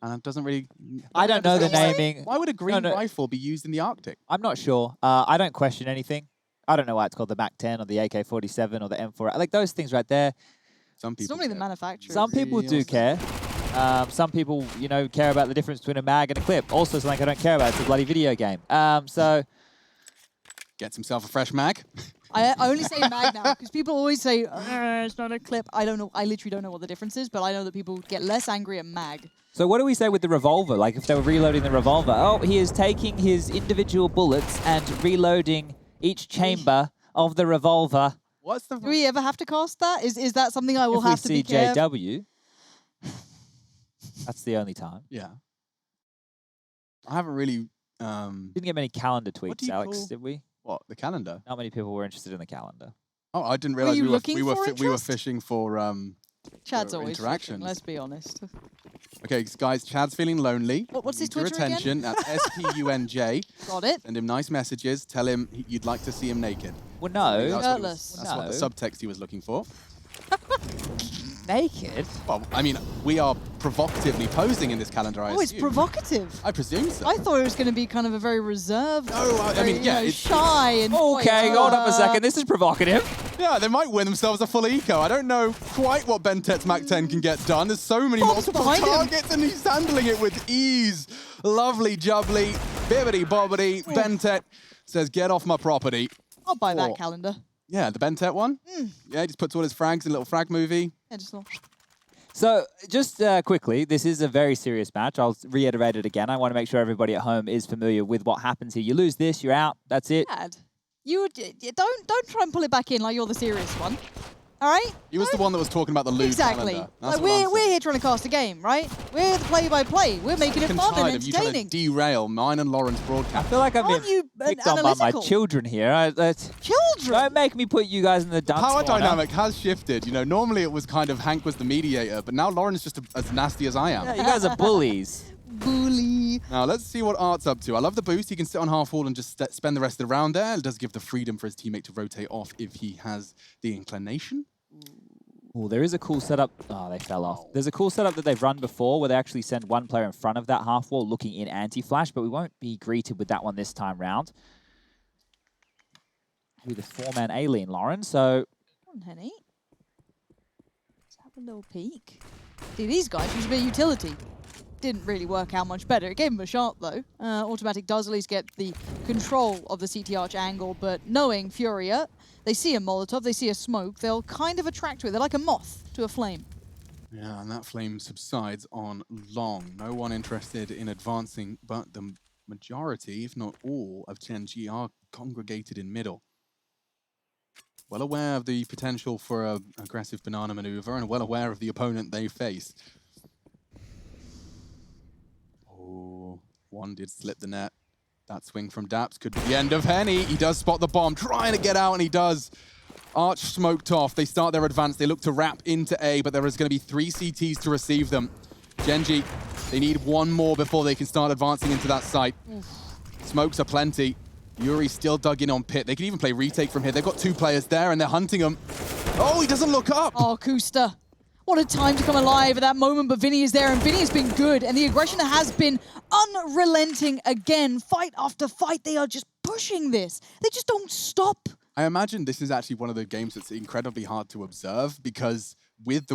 And it doesn't really... I don't know the naming. Why would a green rifle be used in the Arctic? I'm not sure. I don't question anything. I don't know why it's called the Mac-10 or the AK-47 or the M4. Like those things right there. Some people it's normally the manufacturer. Some people do care. Some people, you know, care about the difference between a mag and a clip. Also, something I don't care about. It's a bloody video game. So... Gets himself a fresh mag. I only say mag now because people always say, it's not a clip. I don't know. I literally don't know what the difference is, but I know that people get less angry at mag. So what do we say with the revolver? Like if they were reloading the revolver, oh, he is taking his individual bullets and reloading each chamber of the revolver. What's the... Do we ever have to cast that? Is that something I will have to be careful? If we see JW, that's the only time. Yeah. I haven't really... Didn't get many calendar tweets, Alex, did we? What, the calendar? Not many people were interested in the calendar. Oh, I didn't realize we were fishing for Chad's always fishing, let's be honest. Okay, guys, Chad's feeling lonely. What's his Twitter attention. again? That's SPUNJ. Got it. Send him nice messages. Tell him you'd like to see him naked. Well, no. Shirtless. That's what the subtext he was looking for. Naked? Well, I mean, we are provocatively posing in this calendar, I assume. It's provocative. I presume so. I thought it was going to be kind of a very reserved, I mean, yeah, it's shy and... Okay, hold up a second. This is provocative. Yeah, they might win themselves a full eco. I don't know quite what Bentet's Mac-10 can get done. There's so many multiple targets, and he's handling it with ease. Lovely jubbly, bibbity-bobbity. Bentet says, get off my property. I'll buy that calendar. Yeah, the Bentet one. Yeah, he just puts all his frags in a little frag movie. Yeah, just a little... So, just quickly, this is a very serious match. I'll reiterate it again. I want to make sure everybody at home is familiar with what happens here. You lose this, you're out. That's it. Dad, don't try and pull it back in like you're the serious one. All right? He was the one that was talking about the lose calendar. Like we're here trying to cast a game, right? We're the play-by-play. We're making it fun and entertaining. You trying to derail mine and Lauren's broadcast. I feel like I'm being picked on by my children here. Children? Don't make me put you guys in the dunce Power corner. dynamic has shifted. You know, normally it was kind of Hank was the mediator, but now Lauren's just as nasty as I am. Yeah, you guys are bullies. Bully. Now, let's see what Art's up to. I love the boost. He can sit on half wall and just spend the rest of the round there. It does give the freedom for his teammate to rotate off if he has the inclination. Oh, there is a cool setup. Oh, they fell off. There's a cool setup that they've run before where they actually send one player in front of that half wall looking in anti-flash, but we won't be greeted with that one this time round. Maybe the four-man alien, Lauren, so... Come on, Henny. Let's have a little peek. See, these guys use a bit of utility. Didn't really work out much better. It gave him a shot, though. Automatic does at least get the control of the CT Arch angle, but knowing Furia, they see a Molotov, they see a smoke, they'll kind of attract to it. They're like a moth to a flame. Yeah, and that flame subsides on long. No one interested in advancing, but the majority, if not all, of Gen.G are congregated in middle. Well aware of the potential for an aggressive banana maneuver and well aware of the opponent they face. Oh, one did slip the net. That swing from Daps could be the end of Henny. He does spot the bomb, trying to get out, and he does. Arch smoked off. They start their advance. They look to wrap into A, but there is going to be 3 CTs to receive them. Gen.G, they need one more before they can start advancing into that site. Smokes are plenty. Yuri still dug in on Pit. They can even play retake from here. They've got 2 players there, and they're hunting him. Oh, he doesn't look up. Oh, Kusta. What a time to come alive at that moment, but Vinny is there, and Vinny has been good, and the aggression has been unrelenting again. Fight after fight, they are just pushing this. They just don't stop. I imagine this is actually one of the games that's incredibly hard to observe because with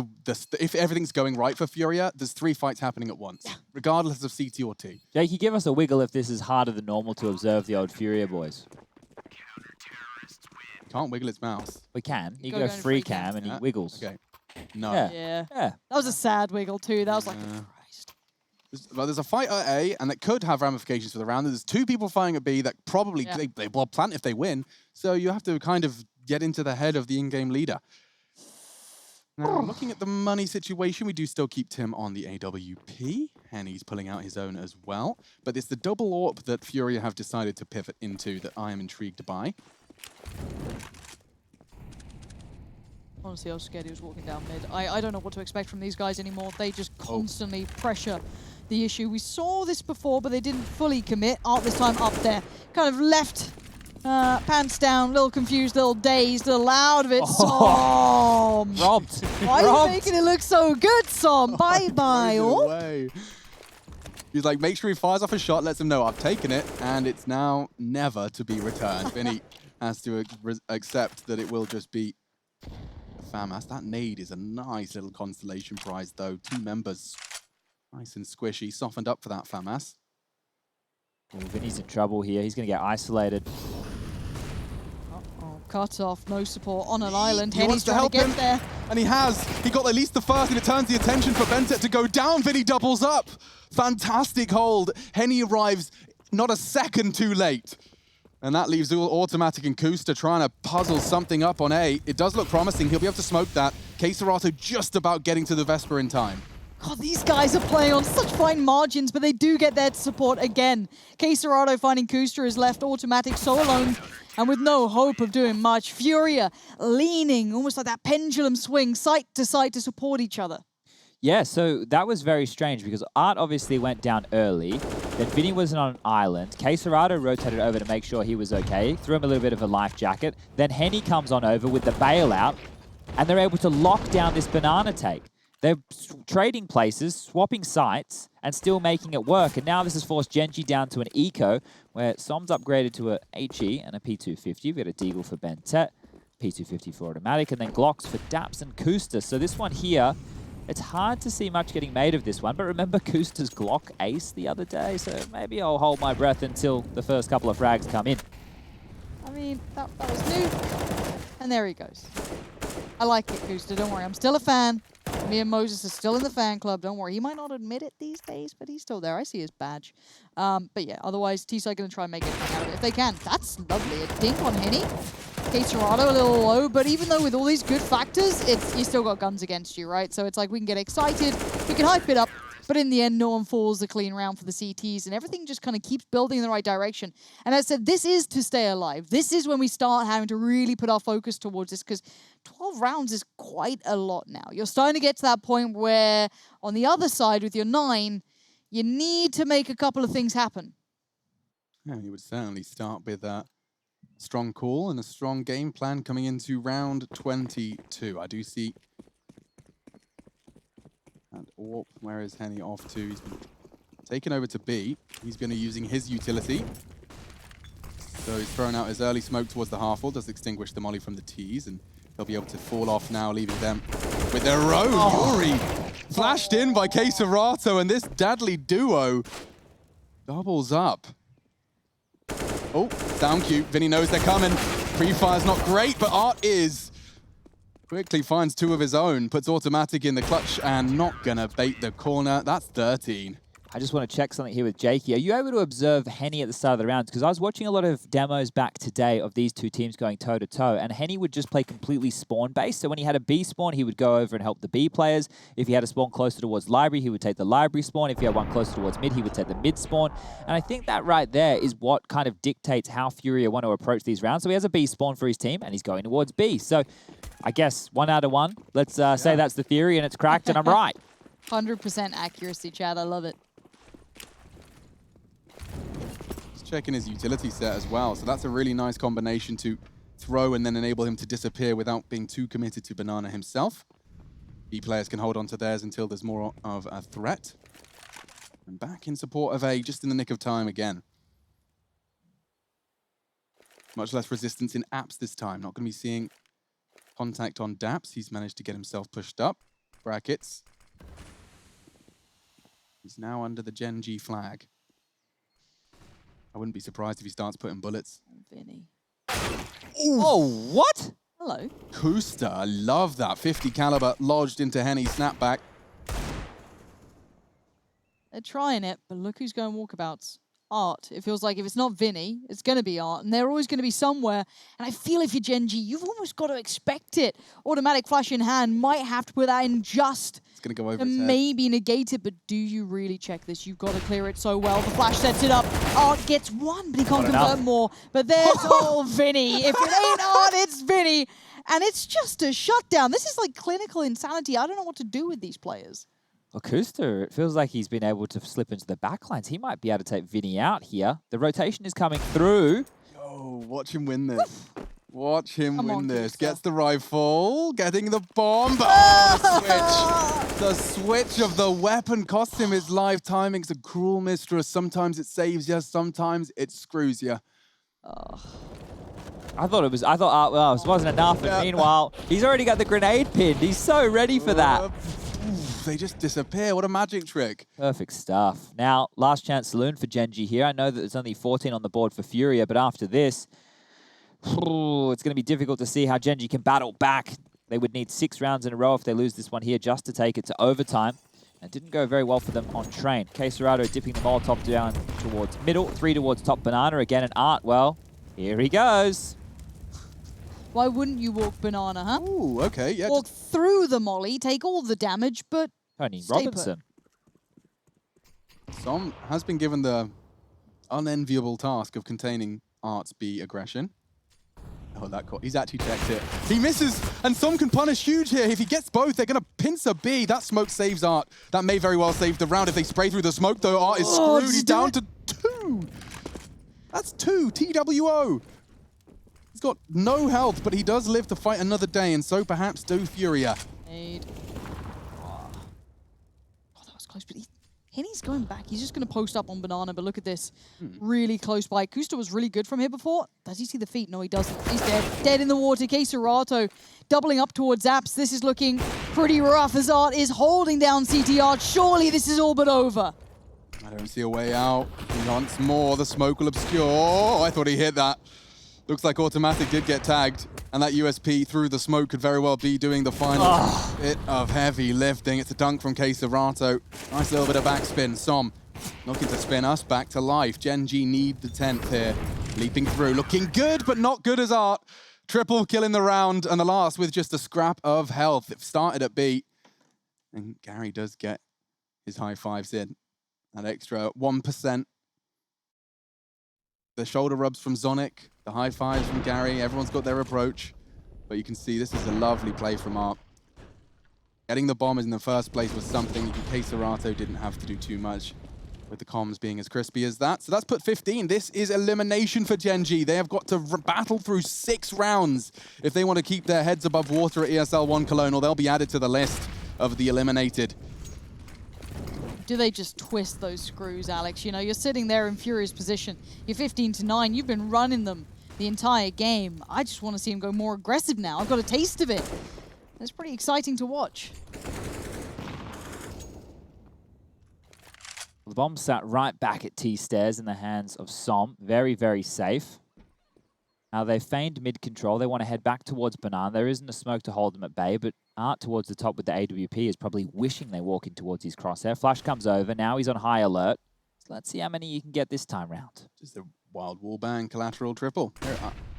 if everything's going right for Furia, there's 3 fights happening at once, regardless of CT or T. Jake, you give us a wiggle if this is harder than normal to observe the old Furia boys. Can't wiggle its mouse. We can. You Go can go go to free free cam. cam and he Yeah. wiggles. Okay. No. Yeah. Yeah. Yeah. That was a sad wiggle too. That was like, Yeah. Christ. There's a fight at A, and it could have ramifications for the round. There's 2 people fighting at B that probably Yeah. they will plant if they win. So you have to kind of get into the head of the in-game leader. Now, looking at the money situation, we do still keep Tim on the AWP, and he's pulling out his own as well. But it's the double AWP that FURIA have decided to pivot into that I am intrigued by. Honestly, I was scared he was walking down mid. I don't know what to expect from these guys anymore. They just constantly pressure the issue. We saw this before, but they didn't fully commit. Art this time up there. Kind of left, pants down, little confused, little dazed, little out of it. Som! Robbed. Why are you Robbed. making it look so good, Som? Bye-bye, Throws it all. away. He's like, make sure he fires off a shot, lets him know I've taken it, and it's now never to be returned. Vinny has to accept that it will just be FAMAS. That nade is a nice little constellation prize, though. 2 members, nice and squishy, softened up for that FAMAS. Well, Vinny's in trouble here. He's going to get isolated. Uh-oh, cut off, no support on an island. He Henny's wants to trying help to get him, there. and he has. He got at least the first, and it turns the attention for Bentet to go down. Vinny doubles up. Fantastic hold. Henny arrives not a second too late. And that leaves Automatic and Kusta trying to puzzle something up on A. It does look promising. He'll be able to smoke that. Keserato just about getting to the Vesper in time. God, these guys are playing on such fine margins, but they do get their support again. Keserato finding Kusta is left Automatic so alone and with no hope of doing much. FURIA leaning, almost like that pendulum swing, side to support each other. Yeah, so that was very strange because Art obviously went down early. Then Vinny was on an island. Keserato rotated over to make sure he was okay. Threw him a little bit of a life jacket. Then Henny comes on over with the bailout. And they're able to lock down this banana take. They're trading places, swapping sites, and still making it work. And now this has forced Gen.G down to an eco, where Som's upgraded to a HE and a P250. We've got a Deagle for Bentet, P250 for Automatic, and then Glocks for Daps and Kusta. So this one here, it's hard to see much getting made of this one, but remember Kusta's Glock ace the other day, so maybe I'll hold my breath until the first couple of frags come in. I mean, that was new. And there he goes. I like it, Kusta. Don't worry. I'm still a fan. Me and Moses are still in the fan club. Don't worry. He might not admit it these days, but he's still there. I see his badge. But yeah, otherwise, T-Side going to try and make it out of it if they can. That's lovely. A dink on Henny. Keserato a little low, but even though with all these good factors, you still got guns against you, right? So it's like we can get excited, we can hype it up, but in the end, no one falls a clean round for the CTs, and everything just kind of keeps building in the right direction. And as I said, this is to stay alive. This is when we start having to really put our focus towards this, because 12 rounds is quite a lot now. You're starting to get to that point where, on the other side with your 9, you need to make a couple of things happen. Yeah, you would certainly start with a strong call and a strong game plan coming into round 22. I do see... And Orp, where is Henny off to? He's been taken over to B. He's going to be using his utility. So he's thrown out his early smoke towards the half-wall, does extinguish the molly from the T's, and they'll be able to fall off now, leaving them with their own. Yuri flashed in by Keserato, and this deadly duo doubles up. Oh, down cute. Vinny knows they're coming. Pre-fire's not great, but Art is. Quickly finds 2 of his own, puts Automatic in the clutch, and not gonna bait the corner. That's 13. I just want to check something here with Jakey. Are you able to observe Henny at the start of the round? Because I was watching a lot of demos back today of these 2 teams going toe-to-toe, and Henny would just play completely spawn-based. So when he had a B spawn, he would go over and help the B players. If he had a spawn closer towards library, he would take the library spawn. If he had one closer towards mid, he would take the mid spawn. And I think that right there is what kind of dictates how FURIA want to approach these rounds. So he has a B spawn for his team, and he's going towards B. So I guess 1 out of 1. Let's say that's the theory, and it's cracked, and I'm right. 100% accuracy, Chad. I love it. Checking his utility set as well. So that's a really nice combination to throw and then enable him to disappear without being too committed to Banana himself. B players can hold on to theirs until there's more of a threat. And back in support of A, just in the nick of time again. Much less resistance in Apps this time. Not going to be seeing contact on Daps. He's managed to get himself pushed up. Brackets. He's now under the Gen.G flag. I wouldn't be surprised if he starts putting bullets. Vinny. Oh, what? Hello. Kusta, I love that. 50 caliber lodged into Henny's snapback. They're trying it, but look who's going walkabouts. Art. It feels like if it's not Vinny, it's going to be Art, and they're always going to be somewhere. And I feel if you're Gen.G, you've almost got to expect it. Automatic flash in hand, might have to put that in just It's going to go over to his head. maybe negate it, but do you really check this? You've got to clear it so well. The flash sets it up. Art gets one, but he can't convert more. But there's Vinny. If it ain't Art, it's Vinny. And it's just a shutdown. This is like clinical insanity. I don't know what to do with these players. Well, Kusta, it feels like he's been able to slip into the backlines. He might be able to take Vinny out here. The rotation is coming through. Yo, watch him win this. Watch him Come win on, this. Kusta. Gets the rifle, getting the bomb. Oh, the switch of the weapon cost him his life. Timing's a cruel mistress. Sometimes it saves you, sometimes it screws you. I thought well, it wasn't enough. And meanwhile, he's already got the grenade pinned. He's so ready for that. They just disappear. What a magic trick. Perfect stuff. Now, last chance saloon for Gen.G here. I know that there's only 14 on the board for FURIA, but after this, it's going to be difficult to see how Gen.G can battle back. They would need 6 rounds in a row if they lose this one here just to take it to overtime. It didn't go very well for them on train. Queserado dipping the Molotov down towards middle, 3 towards top banana. Again, an Art. Well, here he goes. Why wouldn't you walk banana, huh? Ooh, okay, yeah. Walk through the molly, take all the damage, but Tony stay Robinson. Som has been given the unenviable task of containing Art's B aggression. Oh, he's actually checked it. He misses, and Som can punish huge here. If he gets both, they're going to pincer B. That smoke saves Art. That may very well save the round. If they spray through the smoke, though, Art is screwed. He's down to 2. That's 2, TWO. He's got no health, but he does live to fight another day, and so perhaps do FURIA. Oh, that was close, but Henny's going back. He's just going to post up on banana, but look at this. Really close by. Kusta was really good from here before. Does he see the feet? No, he doesn't. He's dead. Dead in the water. Queserato doubling up towards Zaps. This is looking pretty rough as Art is holding down CTR. Surely this is all but over. I don't see a way out. He wants more. The smoke will obscure. Oh, I thought he hit that. Looks like Automatic did get tagged, and that USP through the smoke could very well be doing the final bit of heavy lifting. It's a dunk from Queserato. Nice little bit of backspin. Som looking to spin us back to life. Gen.G need the 10th here. Leaping through, looking good, but not good as Art. Triple kill in the round, and the last with just a scrap of health. It started at B, and Gary does get his high fives in. That extra 1%. The shoulder rubs from Zonic, the high fives from Gary. Everyone's got their approach. But you can see this is a lovely play from Art. Getting the bomb in the first place was something. Queserato didn't have to do too much with the comms being as crispy as that. So that's put 15. This is elimination for Gen.G. They have got to battle through 6 rounds if they want to keep their heads above water at ESL One Cologne, or they'll be added to the list of the eliminated. Do they just twist those screws, Alex? You know, you're sitting there in FURIA's position. You're 15-9. You've been running them the entire game. I just want to see him go more aggressive now. I've got a taste of it. It's pretty exciting to watch. The bomb sat right back at T-Stairs in the hands of Som. Very, very safe. Now they feigned mid-control. They want to head back towards Banana. There isn't a smoke to hold them at bay, but Art towards the top with the AWP is probably wishing they walk in towards his crosshair. Flash comes over. Now he's on high alert. So let's see how many you can get this time round. Just a wild wall bang, collateral triple.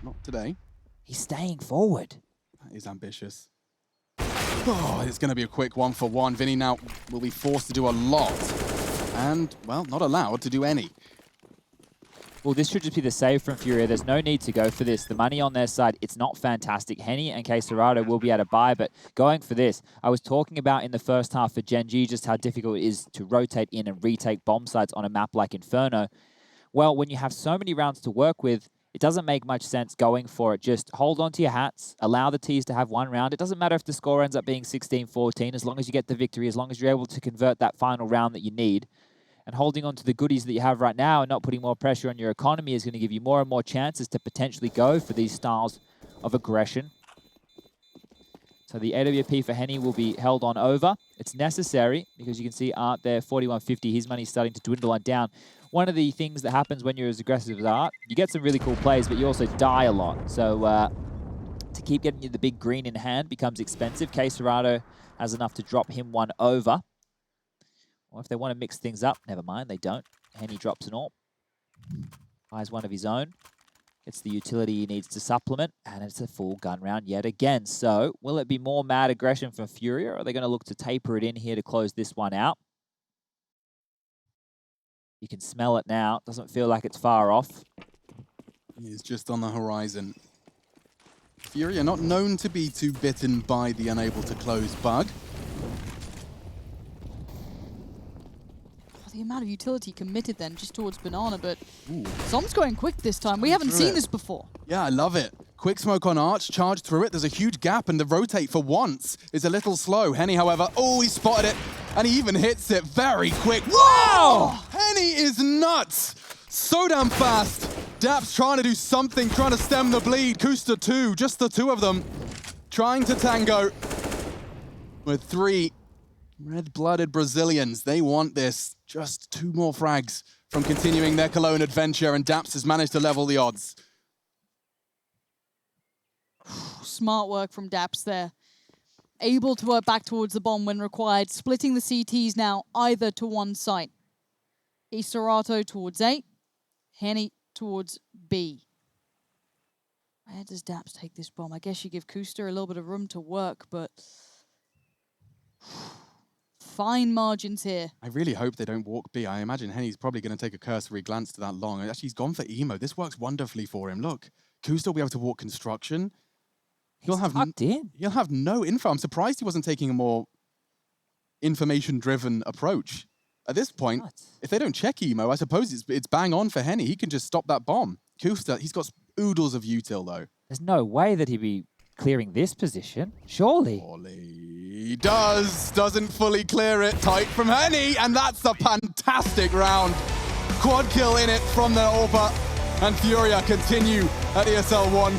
Not today. He's staying forward. That is ambitious. Oh, it's going to be a quick 1-for-1. Vinny now will be forced to do a lot. And, well, not allowed to do any. Well, this should just be the save from FURIA. There's no need to go for this. The money on their side, it's not fantastic. Henny and Queserado will be able to buy, but going for this, I was talking about in the first half for Gen.G just how difficult it is to rotate in and retake bomb sites on a map like Inferno. Well, when you have so many rounds to work with, it doesn't make much sense going for it. Just hold on to your hats, allow the T's to have one round. It doesn't matter if the score ends up being 16-14, as long as you get the victory, as long as you're able to convert that final round that you need. And holding on to the goodies that you have right now and not putting more pressure on your economy is going to give you more and more chances to potentially go for these styles of aggression. So the AWP for Henny will be held on over. It's necessary because you can see Art there, 41.50. His money's starting to dwindle on down. One of the things that happens when you're as aggressive as Art, you get some really cool plays, but you also die a lot. So to keep getting you the big green in hand becomes expensive. K Serato has enough to drop him one over. Or if they want to mix things up, never mind, they don't. Henny drops an AWP. Buys one of his own. It's the utility he needs to supplement, and it's a full gun round yet again. So, will it be more mad aggression from FURIA, or are they going to look to taper it in here to close this one out? You can smell it now. Doesn't feel like it's far off. He's just on the horizon. FURIA not known to be too bitten by the unable to close bug. The amount of utility committed then just towards Banana, but Ooh. Som's going quick this time. We haven't seen this before. Yeah, I love it. Quick smoke on Arch, charge through it. There's a huge gap, and the rotate for once is a little slow. Henny, however, he spotted it, and he even hits it very quick. Whoa! Henny is nuts! So damn fast. Daps trying to do something, trying to stem the bleed. Kusta too, just the two of them, trying to tango with 3 red-blooded Brazilians. They want this. Just 2 more frags from continuing their Cologne adventure, and Daps has managed to level the odds. Smart work from Daps there. Able to work back towards the bomb when required, splitting the CTs now either to one site. Serato towards A, Henny towards B. Where does Daps take this bomb? I guess you give Kusta a little bit of room to work, but fine margins here. I really hope they don't walk B. I imagine Henny's probably going to take a cursory glance to that long. Actually, he's gone for emo. This works wonderfully for him. Look, Kusta will be able to walk construction. He'll have no info. I'm surprised he wasn't taking a more information-driven approach. At this point, if they don't check emo, I suppose it's bang on for Henny. He can just stop that bomb. Kusta, he's got oodles of util, though. There's no way that he'd be clearing this position, surely. He doesn't fully clear it. Tight from Henny, and that's a fantastic round. Quad kill in it from the AWPer, and FURIA continue at ESL One Cologne.